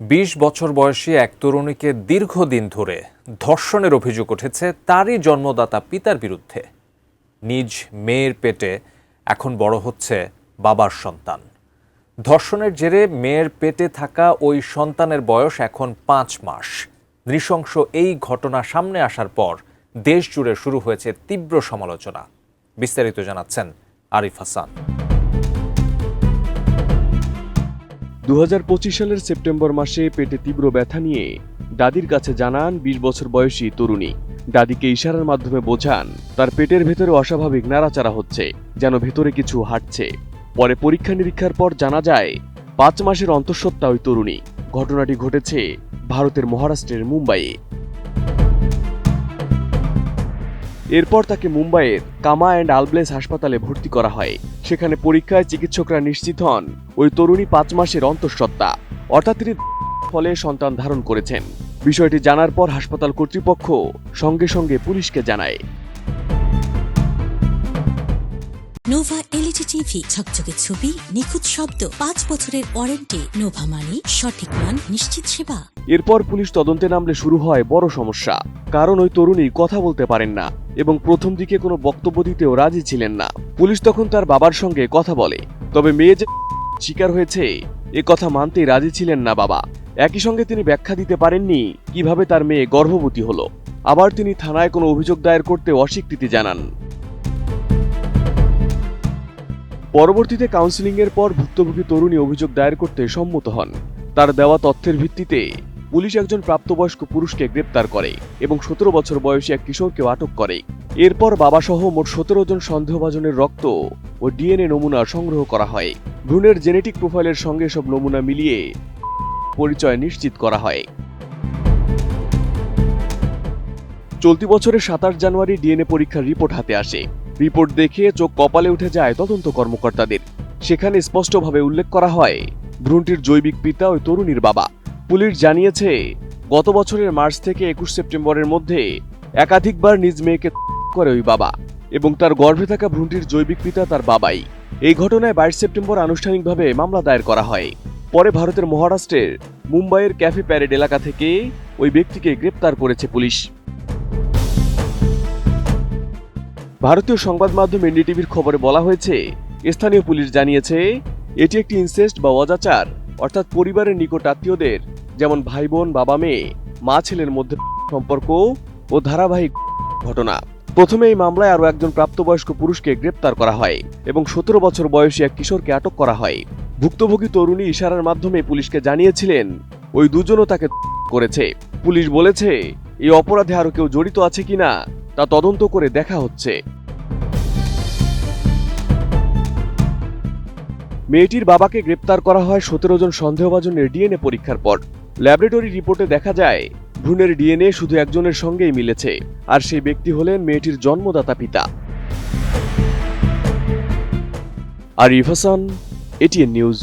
২০ বছর বয়সী এক তরুণীকে দীর্ঘদিন ধরে ধর্ষণের অভিযোগ উঠেছে তারই জন্মদাতা পিতার বিরুদ্ধে। নিজ মেয়ের পেটে এখন বড় হচ্ছে বাবার সন্তান। ধর্ষণের জেরে মেয়ের পেটে থাকা ওই সন্তানের বয়স এখন ৫ মাস। নৃশংস এই ঘটনা সামনে আসার পর দেশ জুড়ে শুরু হয়েছে তীব্র সমালোচনা। বিস্তারিত জানাচ্ছেন আরিফ হাসান। ২০২৫ সালের সেপ্টেম্বর মাসে পেটে তীব্র ব্যথা নিয়ে দাদির কাছে জানান ২০ বছর বয়সী তরুণী। দাদিকে ইশারার মাধ্যমে বোঝান তার পেটের ভেতরে অস্বাভাবিক নাড়াচাড়া হচ্ছে, যেন ভেতরে কিছু হাঁটছে। পরে পরীক্ষা নিরীক্ষার পর জানা যায় ৫ মাসের অন্তঃসত্ত্বা ওই তরুণী। ঘটনাটি ঘটেছে ভারতের মহারাষ্ট্রের মুম্বাইয়ে। এরপর তাকে মুম্বাইয়ের কামা অ্যান্ড আলব্লেস হাসপাতালে ভর্তি করা হয়। সেখানে পরীক্ষায় চিকিৎসকরা নিশ্চিত হন ওই তরুণী ৫ মাসের অন্তঃসত্ত্বা, অর্থাৎ তিনি ফলে সন্তান ধারণ করেছেন। বিষয়টি জানার পর হাসপাতাল কর্তৃপক্ষ সঙ্গে সঙ্গে পুলিশকে জানায়। নোভা এলইডি টিভি, ঝকঝকে ছবি, নিখুঁত শব্দ, ৫ বছরের ওয়ারেন্টি। নোভা মানি সঠিক মান, নিশ্চিত সেবা। এরপর পুলিশ তদন্তে নামলে শুরু হয় বড় সমস্যা। কারণ ওই তরুণী কথা বলতে পারেন না এবং প্রথম দিকে কোনো বক্তব্য দিতেও রাজি ছিলেন না। পুলিশ তখন তার বাবার সঙ্গে কথা বলে, তবে মেয়ে যে শিকার হয়েছে এ কথা মানতেই রাজি ছিলেন না বাবা। একই সঙ্গে তিনি ব্যাখ্যা দিতে পারেননি কিভাবে তার মেয়ে গর্ভবতী হলো। আবার তিনি থানায় কোনো অভিযোগ দায়ের করতে অস্বীকৃতি জানান। পরবর্তীতে কাউন্সেলিংয়ের পর ভুক্তভোগী তরুণী অভিযোগ দায়ের করতে সম্মত হন। তার দেওয়া তথ্যের ভিত্তিতে পুলিশ একজন প্রাপ্তবয়স্ক পুরুষকে গ্রেপ্তার করে এবং ১৭ বছর বয়সী এক কিশোরকেও আটক করে। এরপর বাবাসহ মোট ১৭ জন সন্দেহভাজনের রক্ত ও ডিএনএ নমুনা সংগ্রহ করা হয়। ভ্রূণের জেনেটিক প্রোফাইলের সঙ্গে সব নমুনা মিলিয়ে পরিচয় নিশ্চিত করা হয়। চলতি বছরের ২৭ জানুয়ারি ডিএনএ পরীক্ষার রিপোর্ট হাতে আসে। রিপোর্ট দেখে চোখ কপালে উঠে যায় তদন্ত কর্মকর্তাদের। সেখানে স্পষ্টভাবে উল্লেখ করা হয় ভ্রূণটির জৈবিক পিতা ওই তরুণীর বাবা। পুলিশ জানিয়েছে গত বছরের মার্চ থেকে ২১ সেপ্টেম্বরের মধ্যে একাধিকবার নিজ মেয়েকে করে ওই বাবা এবং তার গর্ভে থাকা ভ্রূণটির জৈবিক পিতা তার বাবাই। এই ঘটনায় ২২ সেপ্টেম্বর আনুষ্ঠানিকভাবে মামলা দায়ের করা হয়। পরে ভারতের মহারাষ্ট্রের মুম্বাইয়ের ক্যাফে প্যারেড এলাকা থেকে ওই ব্যক্তিকে গ্রেপ্তার করেছে পুলিশ। ভারতীয় সংবাদ মাধ্যম এনডিটিভির খবরে বলা হয়েছে, স্থানীয় পুলিশ জানিয়েছে এটি একটি ইনসেস্ট বা অজাচার, অর্থাৎ পরিবারের নিকট আত্মীয়দের যেমন ভাই বোন, বাবা মেয়ে, মা ছেলের মধ্যে সম্পর্ক ও ধারাবাহিক ঘটনা। প্রথমে এই মামলায় আরও একজন প্রাপ্তবয়স্ক পুরুষকে গ্রেপ্তার করা হয় এবং ১৭ বছর বয়সী এক কিশোরকে আটক করা হয়। ভুক্তভোগী তরুণী ইশারার মাধ্যমে পুলিশকে জানিয়েছিলেন ওই দুজনও তাকে করেছে। পুলিশ বলেছে এই অপরাধে আরও কেউ জড়িত আছে কিনা তা তদন্ত করে দেখা হচ্ছে। মেয়েটির বাবাকে গ্রেপ্তার করা হয় ১৭ জন সন্দেহভাজনের ডিএনএ পরীক্ষার পর। ল্যাবরেটরি রিপোর্টে দেখা যায় ভ্রূণের ডিএনএ শুধু একজনের সঙ্গেই মিলেছে, আর সেই ব্যক্তি হলেন মেয়েটির জন্মদাতা পিতা। Arif Hasan, ATN news.